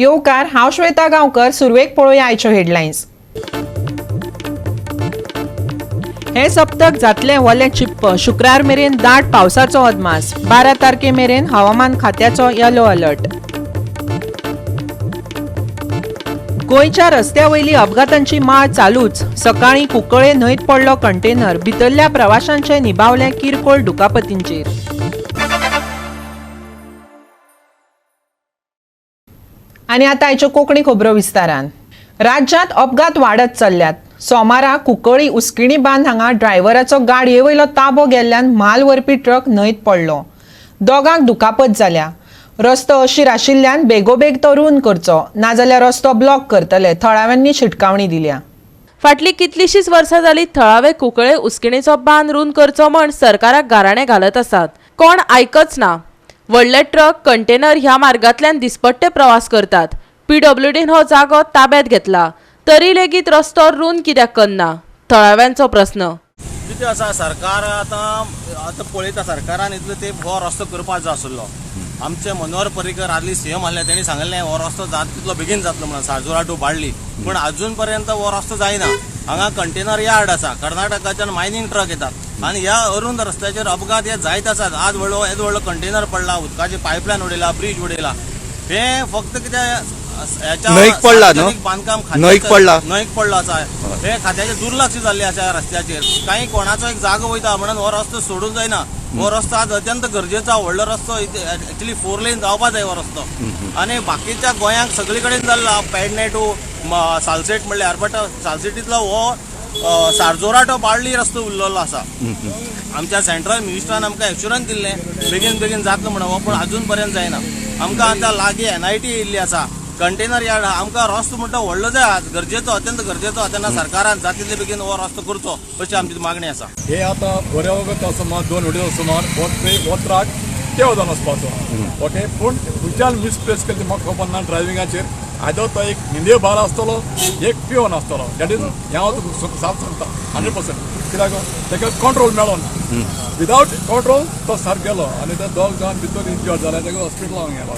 येवकार हांव श्वेता गांवकर. सुरवेक पळोवया आयच्यो हेडलायन्स. हे सप्तक जातले वले चिप्प. शुक्रार मेरेन दाट पावसाचो अदमास. 12 तारखे मेरेन हवामान खात्याचो येलो अलर्ट. गोंयच्या रस्त्या वयली अपघातांची माळ चालूच. सकाळी कुंकळे न्हंयत पडलो कंटेनर. भितरल्या प्रवाशांचे निबावले किरकोळ दुखापतींचेर. आनी आतां आयच्यो कोंकणी खबरो विस्तारान. राज्यांत अपघात वाडत चल्ल्यात. सोमारा कुंकळी उस्किणी बांद हांगा ड्रायव्हराचो गाडये वयलो ताबो गेल्ल्यान म्हाल व्हरपी ट्रक न्हंयत पडलो. दोगांक दुखापत जाल्या. रस्तो अशीर आशिल्ल्यान बेगोबेग तो रूंद करचो, नाजाल्यार रस्तो ब्लॉक करतले, थळाव्यांनी शिटकावणी दिल्या. फाटली कितलीशीच वर्सां जाली थळावे कुंकळे उस्किणीचो बांद रूंद करचो म्हण सरकाराक गाराणे घालत आसात. कोण आयकच ना. व्हडले ट्रक कंटेनर ह्या मार्गांतल्यान दिसपट्टे प्रवास करतात. PWDन हो जागो ताब्यात घेतला. तरी लेगीत रस्तो रूंद कित्याक करना? थळाव्यांचो प्रस्न. कितें आसा, सरकार आतां पळयता, सरकारान इतलो ते हो रस्तो करपाक जाय आसलो. आमचे मनोहर पर्रीकर आदली CM आहले, तेणी सांगलें हो रस्तो जात तितलो बेगीन जातलो म्हणून, सारजुरा टू बाळ्ळी. पूण अजून पर्यंत हो रस्तो जायना. हांगा कंटेनर यार्ड आसा, कर्नाटकाच्यान मायनिंग ट्रक येतात आनी ह्या अरुंद रस्त्याचेर अपघात हे जायत आसात. आज व्हडलो कंटेनर पडला, उदकाची पायपलायन उडयला, ब्रिज उडयला. हे फक्त कितें न्हंयक पडला न्हू, बांदकाम न्हंयक पडला आसा. हे खात्याचे दुर्लक्ष जाल्ले आसा रस्त्याचेर. काही कोणाचो एक जागो वयता म्हणून हो रस्तो सोडून जायना. हो रस्तो आज अत्यंत गरजेचो. व्हडलो रस्तो एक्चुअली 4 लेन जावपाक जाय हो रस्तो. आनी बाकीच्या गोंयांक सगळे कडेन जाल्ला, पेडणे टू सालसेट म्हणल्यार, बट सालसेटींतलो हो सारजोरा टू बाळ्ळी रस्तो उरलेलो आसा. आमच्या सेंट्रल मिनिस्टरान आमकां एश्युरन्स दिल्लें बेगीन जातलो म्हणून, पूण अजून पर्यंत जायना. आमकां आतां लागीं NIT येयल्ली आसा, कंटेनर यार्ड. आमकां रस्तो म्हणटा व्हडलो जाय, गरजेचो, अत्यंत गरजेचो. तेन्ना सरकारान जाता तितले बेगीन हो रस्तो करचो अशी आमची मागणी आसा. हे आतां बऱ्या वगत सुमार 2 वडयो सुमार हो ट्रक देव जावन वचपाचो. ओके, पूण खंयच्यान मिसप्लेस केली म्हाका खबर ना. ड्रायविंगाचेर आयदर तो एक हिंदी बार आसतलो, एक पिवन आसतलो. दॅट इज हांव तुका साफ सांगता 100%. कित्याक ताका कंट्रोल मेळो ना. विदावट कंट्रोल तो सारको गेलो आनी ते दोग जावन भितर इंजर्ड जाले. ताका हॉस्पिटलांत गेलो.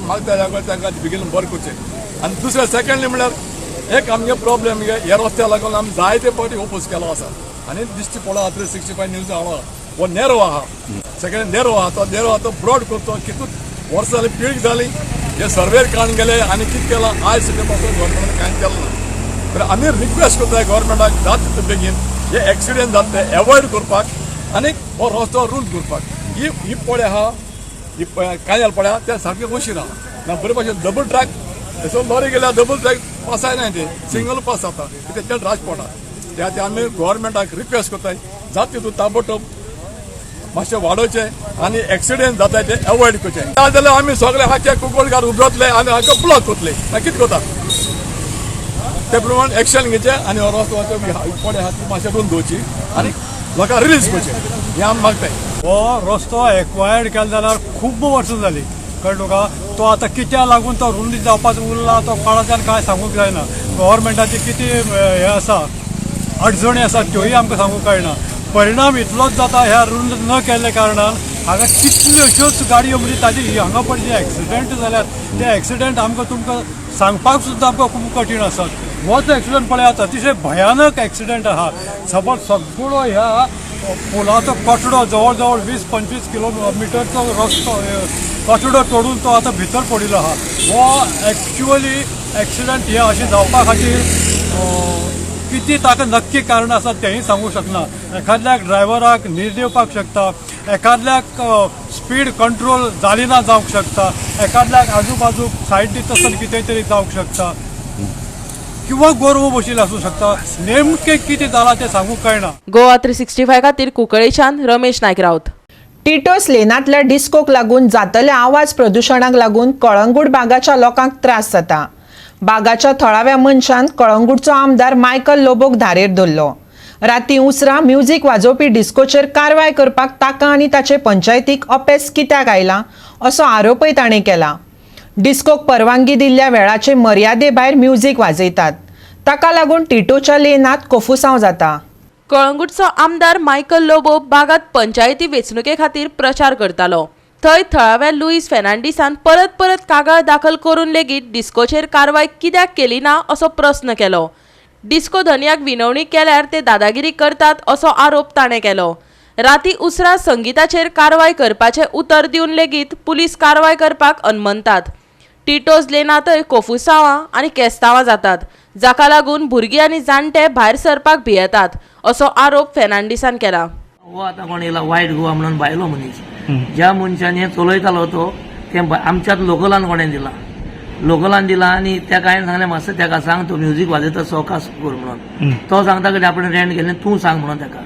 म्हाका त्या जाग्यार तांकां बेगीन बरें करचें. आनी दुसरें सेकंडली म्हणल्यार एक आमगे प्रॉब्लेम हे रस्त्या लागून आमी जायते फावटी ओपोज केलो आसा. आनी दिश्टी पडला 365 न्यूज हांगा हो नेरो आहा. सेकंड नेरो आहा तो ब्रॉड करचो. कितून वर्सां जाली, पिळग जाली, हे सर्वेर काडून गेले आनी कितें केलां आयज सुद्दां पासून गव्हर्मेंटान कांय केलें ना. तर आमी रिक्वेस्ट करताय गव्हर्मेंटाक जाता तितले बेगीन हे एक्सिडेंट जाता ते एवॉयड करपाक आनी हो रस्तो रूल करपाक. ही पळे आहा, ही कांय पळया ते सारकें उशीर आहा ना. बरे भाशेन डबल ट्रॅक थंयसर लॉरी गेल्यार डबल ट्रॅक पास जायना, ते सिंगल पास जाता. तेच्यान राज पडटा. त्या खातीर आमी गव्हर्मेंटाक रिक्वेस्ट करताय जाता तितून ताबडतोब मातशें वाडोवचें आनी एक्सिडेंट जाताय ते एवॉयड करचें. जाल्यार आमी सगळे हाचे कुंकळकार उबरतले आनी हाका ब्लॉक करतले. कितें करता ते प्रमाण एक्शन घेवचें आनी हो रस्तो पडे आहा ती मातशें रूंद दवरची आनी लोकांक रिलीज करचें, हें आमी मागताय. हो रस्तो एक्वायर्ड केलो जाल्यार खूब वर्सां जाली, कळ्ळें तुका. तो आतां कित्या लागून तो रुंदी जावपाचो उरला तो कोणाच्यान कांय सांगूंक जायना. गव्हर्मेंटाची कितें हे आसा, अडचणी आसा त्योय आमकां सांगूंक कळना. परिणाम इतलोच जाता ह्या रुंद न केल्ल्या कारणान हांगा कितल्योश्योच गाडयो म्हणजे ताजी हांगा पण जे एक्सिडेंट जाल्यात ते एक्सिडेंट आमकां तुमकां सांगपाक सुद्दां आमकां खूब कठीण आसात. होच एक्सिडेंट पळयात, अतिशय भयानक एक्सिडेंट आहा. सपोज सगळो ह्या पुलाचो कचडो जवळ जवळ 20-25 किलोमिटरचो रस्तो कचडो तोडून तो आतां भितर पडिल्लो आहा. हो एक्च्युअली एक्सिडेंट हे अशें जावपा खातीर किती ताका नक्की कारण आसा तेंय सांगूंक शकना. एखाद्याक ड्रायव्हराक न्हीद येवपाक शकता, एखाद्याक स्पीड कंट्रोल जाली ना जावंक शकता, एखाद्याक आजूबाजूक सायडीत आसतना कितें तरी जावंक शकता, किंवा गोरवां बशिल्ले आसूं शकता. नेमकें कितें जालां तें सांगूंक कळना. GOA365 खातीर कुंकळेच्यान रमेश नायक रावत. टिटोस लेनांतल्या डिस्कोक लागून जातल्या आवाज प्रदुशणाक लागून कळंगूट बागाच्या लोकांक त्रास जाता. बागाच्या थळाव्या मनशान कळंगूटचो आमदार मायकल लोबोक धारेर धरलो. राती उसरां म्युझिक वाजोवपी डिस्कोचेर कारवाय करपाक ताका आनी ताचे पंचायतीक अपेस कित्याक आयला असो आरोपय ताणें केला. डिस्कोक परवानगी दिल्ल्या वेळाचे मर्यादे भायर म्युझिक वाजयतात. ताका लागून टिटोच्या लेनांत कोफुसांव जाता. कळंगूटचो आमदार मायकल लोबो बागात पंचायती वेंचणुके खातीर प्रचार करतालो. थंय थळाव्या लुईस फेर्नांडिसान परत परत कागाळ दाखल करून लेगीत डिस्कोचेर कारवाय कित्याक केली ना असो प्रस्न केलो. डिस्को धन्याक विनवणी केल्यार ते दादागिरी करतात असो आरोप ताणें केलो. राती उसरा संगीताचेर कारवाय करपाचे उतर दिवन लेगीत पुलीस कारवाय करपाक अनमनतात. टिटोज लेनांतय कोफुसांवां आनी केस्तांवां जातात, जाका लागून भुरगीं आनी जाणटे भायर सरपाक भियेतात असो आरोप फेर्नांडिसान केला. हो आतां कोण येयला वायट गोवा म्हणून भायलो मनीस, ज्या मनशान हें चलयतालो तो ते आमच्याच लोकलान कोणें दिला, लोकलान दिला आनी त्या हांवें सांगलें मातसो तेका सांग तूं म्युजीक वाजयता सवकास कर म्हणून. तो सांगता की आपण रेंट गेलें तूं सांग म्हणून तेका.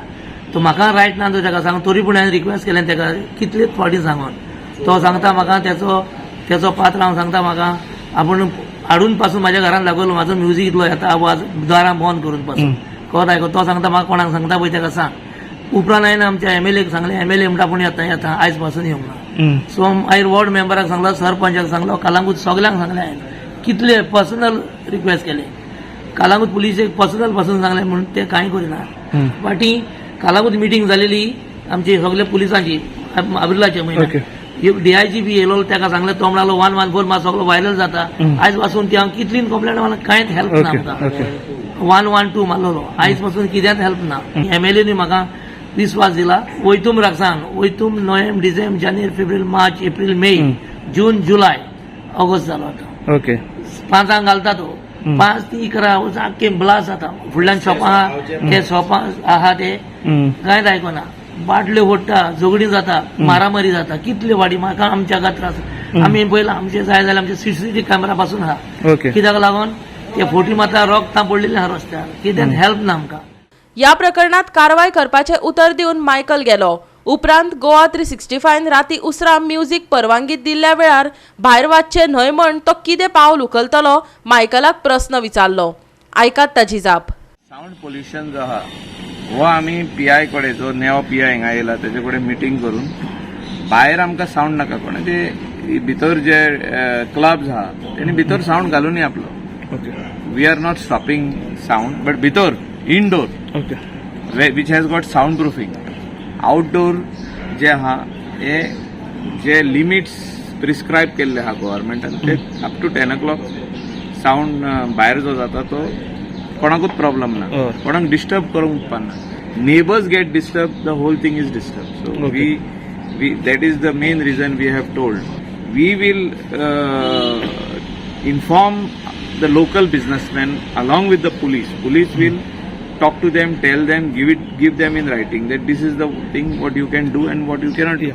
तो म्हाका रायट ना तूं तेका सांग, तरी पूण हांवें रिक्वेस्ट केलें तेका कितलेच फावटी सांगून. तो सांगता म्हाका तेचो पात्र हांव सांगता म्हाका आपूण हाडून पासून म्हाज्या घरान दाखयलो म्हाजो म्युजीक इतलो येता आवाज दारां बंद करून पासून कोत आयको. तो सांगता म्हाका कोणाक सांगता पळय तेका सांग. उपरांत हांवें आमच्या MLAक सांगलें, MLA म्हणटा पूण येता आयज पासून येवंक ना. सो हांवें वॉर्ड मेंबराक सांगलो, सरपंचाक सांगलो, कालांगूट सगल्यांक सांगलें हांवें. कितले पर्सनल रिक्वेस्ट केले, कालांगूट पुलिसेक पर्सनल पासून सांगलें म्हणून ते कांय करिना. फाटीं कालांगूट मिटींग जालेली आमची सगळ्या पुलिसांची एप्रिलाच्या म्हयन्यात. DIG बी येयलो, तेका सांगलें, तो म्हणलो 114 म्हाका सगळो व्हायरल जाता. आयज पासून ती हांव कितलीन कंप्लेंट मला कांयच हेल्प ना आमकां. 112 मारलेलो, आयज पासून कित्याच हेल्प ना. MLAनी म्हाका विश्वास दिला, वयतूम राख सांग, वयतूम नोव्हेंबर डिसेंबर जानेवारी फेब्रुवारी मार्च एप्रिल मे जून जुलय ऑगस्ट जालो आतां. ओके 5 घालता तो 5 ती 11 आख्खे ब्लास्ट जाता. फुडल्यान शॉपां आहा, ते शॉपां आहा ते कांयच आयकना. बाटल्यो फोडटा, झगडी जाता, मारामारी जाता. कितले वाडी म्हाका आमच्या त्रास. आमी पयला आमचे जाय जाल्यार आमचे CCTV कॅमेरा पासून आहा. कित्याक लागून ते फोटी माता रोगतां पडलेले आहा रस्त्यार, कित्याक हेल्प ना आमकां. ह्या प्रकरणात कारवाय करपाचे उतर दिवन मायकल गेलो. उपरांत गोवा 365 राती उसरा म्युजीक परवानगी दिल्ल्या वेळार भायर वचचे न्हय म्हण तो कितें पावल उखलतलो मायकलाक प्रस्न विचारलो. आयकात ताची जाप. साऊंड पोल्युशन जो आहा हो आमी PI कडेन, जो नवो PI हिंगा येयला तेजे कडेन मिटींग करून भायर आमकां साऊंड नाका. कोण ते भितर जे क्लब्स आहा तेणी भितर साऊंड घालूनी आपलो. We are not stopping sound but भितर indoor which has got soundproofing. Outdoor जे आहा हे जे लिमिट्स प्रिस्क्रायब केल्ले आहा गव्हर्मेंटान ते अप टू 10 o'clock साऊंड भायर जो जाता तो कोणाकूच प्रॉब्लेम ना, कोणाक डिस्टर्ब करूंक उपकारना. Neighbours get disturb, the whole thing is disturb. So we that is the main reason we have told. We will inform the local businessmen along with the police. Police will talk to them, tell them, give them in writing that this is the thing what you can do and what you cannot do.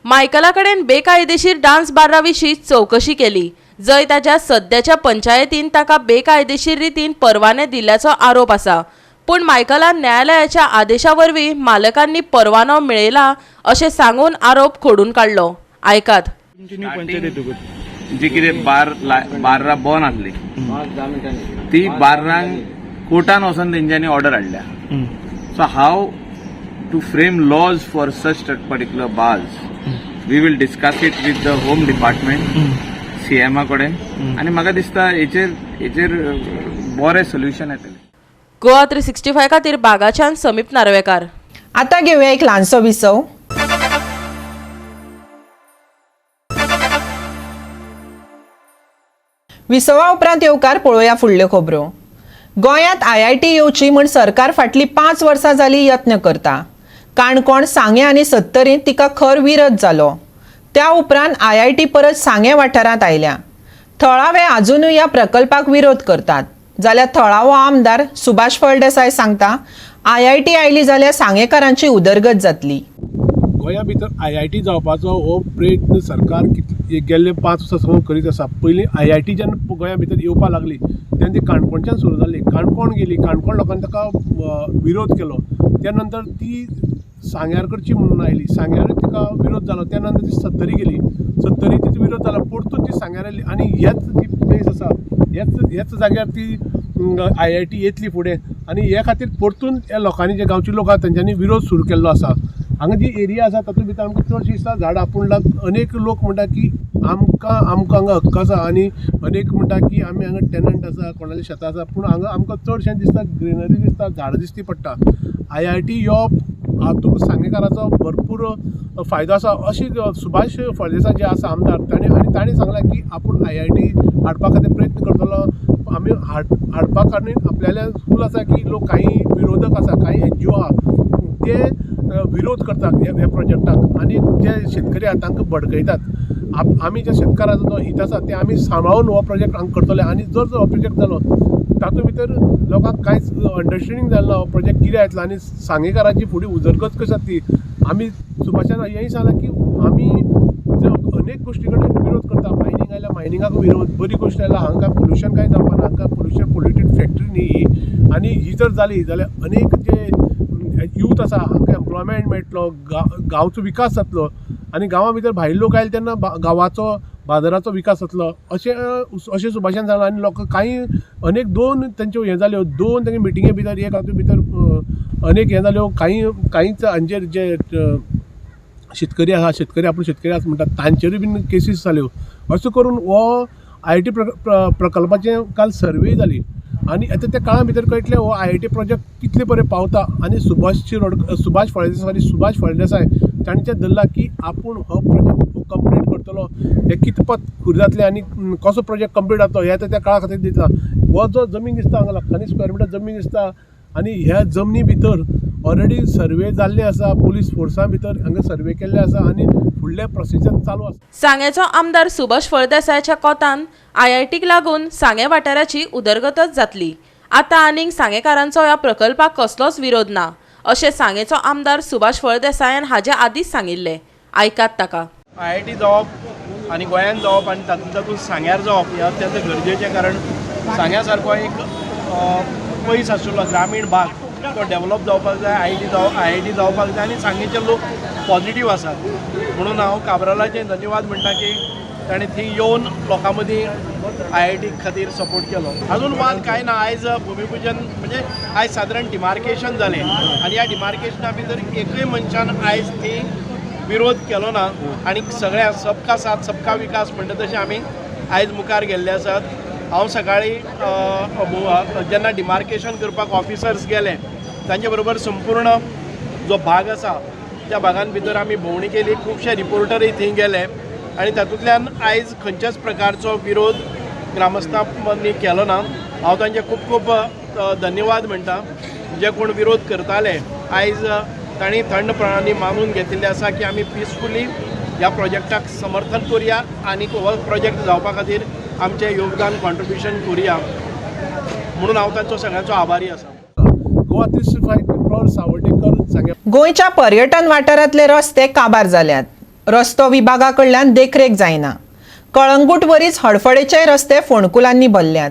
मायकला कडेन बेकायदेशीर dance बारा विशीं चौकशी केली, जंय ताच्या सद्याच्या पंचायतीन ताका बेकायदेशीर रितीन परवाने दिल्ल्याचो आरोप आसा. पूण मायकलान न्यायालयाच्या आदेशा वरवीं मालकांनी परवानो मेळयला अशें सांगून आरोप खोडून काडलो. आयकात. जी कितें बार्रां बंद आसली ती बार्रांक कोर्टान वचून तेंच्यांनी ऑर्डर हाडल्या. So how to frame laws for such particular bars we will discuss it with the home department CM कडेन आनी म्हाका दिसता हेचेर बरें सोल्युशन येतलें. गोवा 365 खातीर बागाच्यान समीप नार्वेकार. आता घेऊया एक ल्हानसो विसव. विसवा उपरांत येवकार पळोवया फुडल्यो खबरो. गोंयांत IIT येवची म्हूण सरकार फाटली 5 वर्सां जाली यत्न करता. काणकोण, सांगे आनी सत्तरींत तिका खर विरोध जालो. त्या उपरांत IIT परत सांगे वाठारांत आयल्या. थळावे आजुनूय ह्या प्रकल्पाक विरोध करतात. जाल्यार थळावो आमदार सुभाष फळदेसाय सांगता IIT आयली जाल्यार सांगेकारांची उदरगत जातली. गोंया भितर IIT जावपाचो हो प्रयत्न सरकार गेल्ले 5 वर्सां सावन करीत आसा. पयलीं IIT जेन्ना गोंया भितर येवपा लागली तेन्ना ती काणकोणच्यान सुरू जाल्ली. काणकोण गेली, काणकोण लोकांनी ताका विरोध केलो. त्या नंतर ती सांग्यार करची म्हणून आयली, सांग्यार तिका विरोध जालो. त्या नंतर ती सत्तरी गेली, सत्तरी तिचो विरोध जालो. परतून ती सांग्यार आयली आनी हेच ती प्लेस आसा, हेच जाग्यार ती IIT येतली फुडें. आनी हे खातीर परतून ह्या लोकांनी जे गांवचे लोक आसा तेंच्यांनी विरोध सुरू केल्लो आसा. हांगा जी एरिया आसा तातूंत भितर आमकां चडशीं दिसता झाडां, पूण अनेक लोक म्हणटा की आमकां हांगा हक्क आसा आनी अनेक म्हणटा की आमी हांगा टॅनंट आसा, कोणालें शेतां आसा, पूण हांगा आमकां चडशें दिसता ग्रिनरी दिसता, झाडां दिसती पडटा. IIT यो हातूंत सांगेकाराचो भरपूर फायदो आसा अशी सुभाष फळदेसाय जे आसा आमदार ताणी सांगला की आपूण IIT हाडपा खातीर प्रयत्न करतलो आमी हाडपाक आनी आपल्याल्या स्कूल आसा की लोक काही विरोधक आसा काही NGO आहा ते विरोध करतात ह्या प्रोजेक्टाक आनी जे शेतकरी आहा तांकां भडकयतात आमी जे शेतकाराचो जो हित आसा ते आमी सांबाळून हो प्रोजेक्ट हांगा करतले आनी जर हो प्रोजेक्ट जालो तातूंत भितर लोकांक कांयच अंडरस्टँडींग जालें ना हो प्रोजेक्ट कितें येतलो आनी सांगेकाराची फुडें उदरगत कशी जाता ती आमी सुभाषान हेंय सांगलां की आमी अनेक गोश्टी कडेन विरोध करता मायनींग आयल्या मायनिंगाक विरोध बरी गोश्ट आयल्या हांगा पोल्युशन कांय जावपा ना हांगा पोल्युटेड फॅक्टरी न्ही ही आनी ही जर जाली जाल्यार अनेक जे यूथ आसा हांकां एम्प्लॉयमेंट मेळटलो गांवचो विकास जातलो आनी गांवा भितर भायले लोक आयले तेन्ना गांवाचो बाजाराचो विकास जातलो अशें सुभाषान सांगलां आनी लोक कांय अनेक दोन तेंच्यो हें जाल्यो दोन तेंगे मिटिंगे भितर एक हातूंत भितर अनेक हें जाल्यो कांयच हांचेर जे शेतकरी आसा शेतकरी आपूण शेतकरी आसा म्हणटात तांचेरूय बीन केसीस जाल्यो अशें करून हो IIT प्रकल्पाचें काल सर्वे जाली आनी आतां त्या काळा भितर कळटलें हो IIT प्रोजेक्ट कितले परेन पावता आनी सुभाष फळदेसाय तांणें धरलां की आपूण हो प्रोजेक्ट कंप्लीट करतलो हे कितपत खुरी जातलें आनी कसो प्रोजेक्ट कंप्लीट जातलो हे त्या काळा खातीर दितला हो जो जमीन दिसता हांगा लाखांनी स्क्वेअर मिटर जमीन दिसता आनी ह्या जमनी भितर ऑलरेडी सर्वे जाल्ले आसा पुलीस फोर्सा भितर हांगा सर्वे केल्ले आसा आनी फुडले प्रोसिजर चालू आसा सांगेचो आमदार सुभाष फळदेसायच्या कोतान IITक लागून सांगे वाठाराची उदरगतच जातली आता आनीक सांगेकारांचो ह्या प्रकल्पाक कसलोच विरोध ना अशें सांगेचो आमदार सुभाष फळदेसायान हाचे आदींच सांगिल्ले आयकात ताका IIT जावप आनी गोंयांत जावप आनी तातूंत सांग्यार जावप हें अत्यंत गरजेचें कारण सांग्या सारको एक पयस आशिल्लो ग्रामीण भाग तो डेव्हलप जावपाक जाय IIT जावपाक जाय आनी सांगेचे लोक पॉझिटिव्ह आसात म्हणून हांव काबरालाचें धन्यवाद म्हणटा की ताणें थंय येवन लोकां मदीं IIT खातीर सपोर्ट केलो अजून वाद कांय ना आयज भुमिपूजन म्हणजे आयज सादारण डिमार्केशन जालें आनी ह्या डिमार्केशना भितर एकूय मनशान आयज थंय विरोध केलो ना आनी सगळ्या सबका साथ सबका विकास म्हणटा तशें आमी आयज मुखार गेल्ले आसात हांव सकाळीं जेन्ना डिमार्केशन करपाक ऑफिसर्स गेले तांचे बरोबर संपूर्ण जो भाग आसा त्या भागान भितर आमी भोंवडी केली खुबशे रिपोर्टरूय थंय गेले आनी तातूंतल्यान आयज खंयच्याच प्रकारचो विरोध ग्रामस्थां मदीं केलो ना हांव तांचे खूब खूब धन्यवाद म्हणटा जे कोण विरोध करताले आयज तांणी थंडपणांनी मानून घेतिल्लें आसा की आमी पिसफुली ह्या प्रोजेक्टाक समर्थन करुया आनी हो प्रोजेक्ट जावपा खातीर आमचें योगदान कॉन्ट्रिब्युशन करुया म्हणून हांव तांचो सगळ्यांचो आभारी आसा गोंयच्या पर्यटन वाठारांतले रस्ते काबार जाल्यात रस्तो विभागा कडल्यान देखरेख जायना कळंगूट वरीच हडफडेचे रस्ते फोंडकुलांनी भरल्यात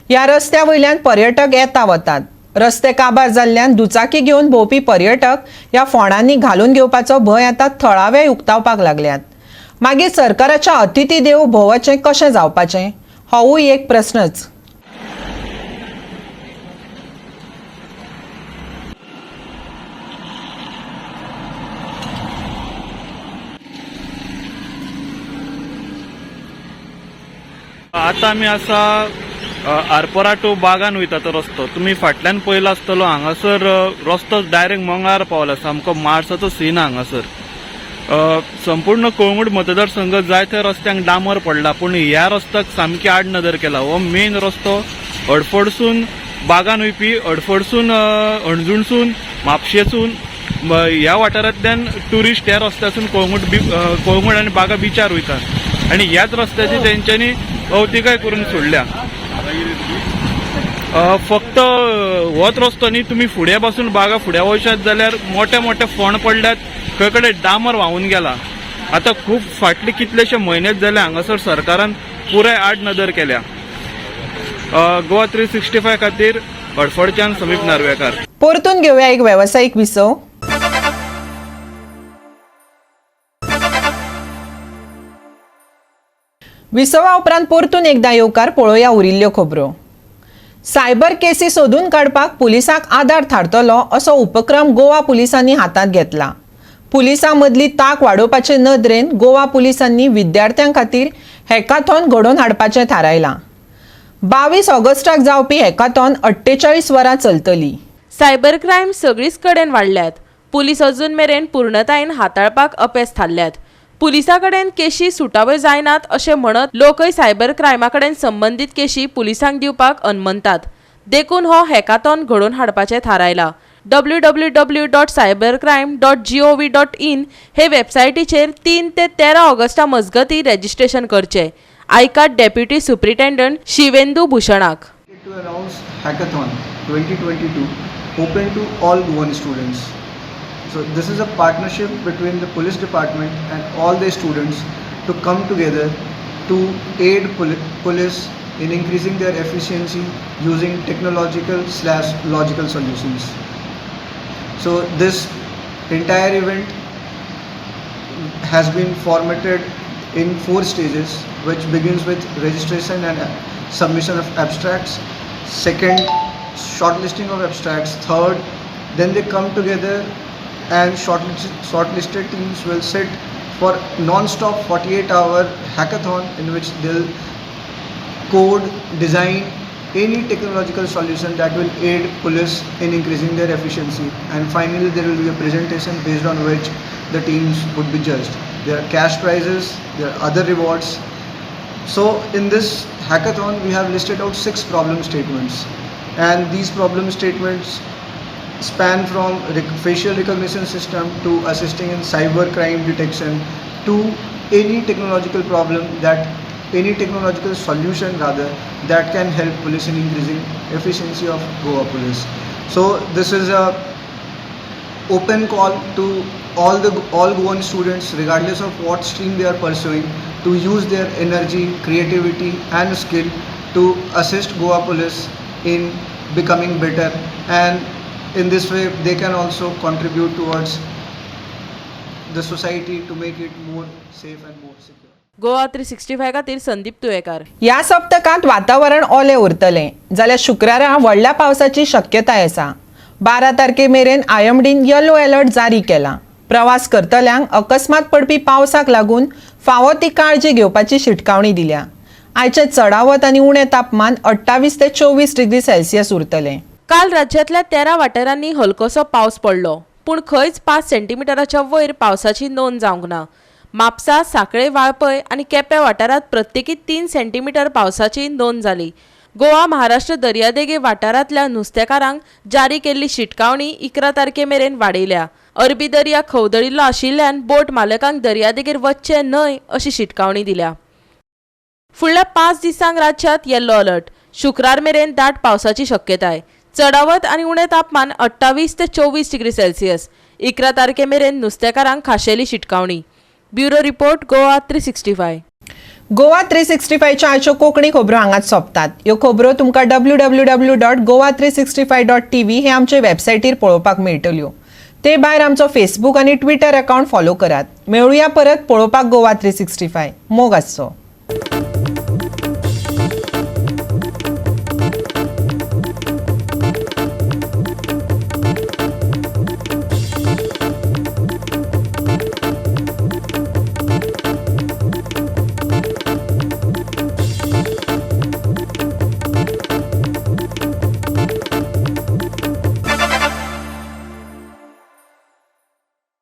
ह्या रस्त्या वयल्यान पर्यटक येता वतात रस्ते काबार जाल्ल्यान दुचाकी घेवन भोंवपी पर्यटक ह्या फोंडांनी घालून घेवपाचो भंय आतां थळावे उक्तावपाक लागल्यात मागीर सरकाराच्या अतिथी देव भोवचें कशें जावपाचें होवूय एक प्रस्नच आतां आमी आसा आरपोरा टू बागान वयता तो रस्तो तुमी फाटल्यान पयलो आसतलो हांगासर रस्तो डायरेक्ट मंगळार पावला सामको मार्साचो सीन हांगासर संपूर्ण कोळंगूट मतदारसंघ जाय त्या रस्त्यांक डांबर पडला पूण ह्या रस्त्याक सामकी आड नदर केला हो मेन रस्तो हडफडसून बागान वयपी हडफडसून अणजुणसून म्हापशेसून ह्या वाठारांतल्यान ट्युरिस्ट ह्या रस्त्यासून कोळंगूट आनी बागा बिचार वयता आनी ह्याच रस्त्याची तेंच्यांनी अवतिकाय करून सोडल्या फक्त होच रस्तो न्ही तुमी फुडें पासून बागा फुडें वचशात जाल्यार मोठे मोठे फोंड पडल्यात खंय कडेन डांबर व्हांवून गेला आतां खूब फाटले कितलेशे म्हयनेच जाले हांगासर सरकारान पुराय आड नदर केल्या गोवा 365 खातीर हडफडच्यान समीप नार्वेकार परतून घेवया एक वेवसायीक विसव विसवा उपरांत परतून एकदां येवकार पळोवया उरिल्ल्यो खबरो सायबर केसी सोदून काडपाक पुलिसांक आदार थारतलो असो उपक्रम गोवा पुलिसांनी हातांत घेतला पुलिसां मदली तांक वाडोवपाचे नदरेन गोवा पुलिसांनी विद्यार्थ्यां खातीर हॅकाथॉन घडोवन हाडपाचें थारायलां 22 ऑगस्टाक जावपी हॅकाथॉन 48 वरां चलतली सायबर क्रायम सगळीच कडेन वाडल्यात पुलीस अजून मेरेन पूर्णतायेन हाताळपाक अपेस थारल्यात. पुलिसा कडेन केशी सुटाव्यो जायनात अशें म्हणत लोकय सायबर क्रायमा कडेन संबंधीत केशी पुलिसांक दिवपाक अनमनतात. देखून हो हॅकाथॉन घडोवन हाडपाचें थारायला. www.cybercrime.gov.in हे वेबसायटीचेर 3 ते 13 ऑगस्टा मजगती रजिस्ट्रेशन करचें. आयकात डेप्युटी सुप्रिटेंडंट शिवेंदू भूषणाक. To announce Hackathon 2022 open to all Goan students. So this is a partnership between the police department and all the students to come together to aid police in increasing their efficiency using technological/logical solutions. So this entire event has been formatted in 4 stages, which begins with registration and submission of abstracts, second shortlisting of abstracts, third then they come together and shortlisted teams will sit for non-stop 48-hour hackathon in which they'll code, design any technological solution that will aid police in increasing their efficiency, and finally there will be a presentation based on which the teams would be judged. There are cash prizes, there are other rewards. So in this hackathon we have listed out 6 problem statements, and these problem statements span from facial recognition system to assisting in cyber crime detection to any technological solution that can help police in increasing efficiency of Goa police. So this is a open call to all Goan students, regardless of what stream they are pursuing, to use their energy, creativity and skill to assist Goa police in becoming better, and in this way they can also contribute towards the society to make it more safe and more secure. Goa 365 खातीर संदीप तुयेकार. ह्या सप्तकांत वातावरण ओलें उरतलें जाल्यार शुक्रारा व्हडल्या पावसाची शक्यताय आसा. 12 तारखे मेरेन IMDन येलो अलर्ट जारी केला. प्रवास करतल्यांक अकस्मात पडपी पावसाक लागून फावो ती काळजी घेवपाची शिटकावणी दिल्या. आयचे चडावत आनी उणें तापमान 28 ते 24 डिग्री सेल्सियस उरतलें. काल राज्यांतल्या 13 वाठारांनी हलकोसो पावस पडलो, पूण खंयच 5 सेंटीमीटराच्या वयर पावसाची नोंद जावंक ना. म्हापसा, सांकळे, वाळपय आनी केपें वाठारांत प्रत्येकी 3 सेंटीमीटर पावसाची नोंद जाली. गोवा महाराष्ट्र दर्यादेगे वाठारांतल्या नुस्तेकारांक जारी केल्ली शिटकावणी 11 तारखे मेरेन वाडयल्या. अरबी दर्या खवदळिल्लो आशिल्ल्यान बोट मालकांक दर्यादेगेर वचचें न्हय अशी शिटकावणी दिल्या. फुडल्या 5 दिसांक राज्यांत येल्लो अलर्ट. शुक्रार मेरेन दाट पावसाची शक्यताय. चडावत आनी उणें तापमान 28 ते 24 डिग्री सेल्सियस. 11 तारखे मेरेन नुस्तेकारांक खाशेली शिटकावणी. Bureau report Goa 365. गोवा 365च्या आयच्यो कोंकणी खबरो हांगाच सोंपतात. ह्यो खबरो तुमकां www.goa365.tv हे आमचे वेबसायटीर पळोवपाक मेळटल्यो. ते भायर आमचो फेसबूक आनी ट्विटर अकावंट फॉलो करात. मेळुया परत पळोवपाक गोवा 365. मोग आसचो.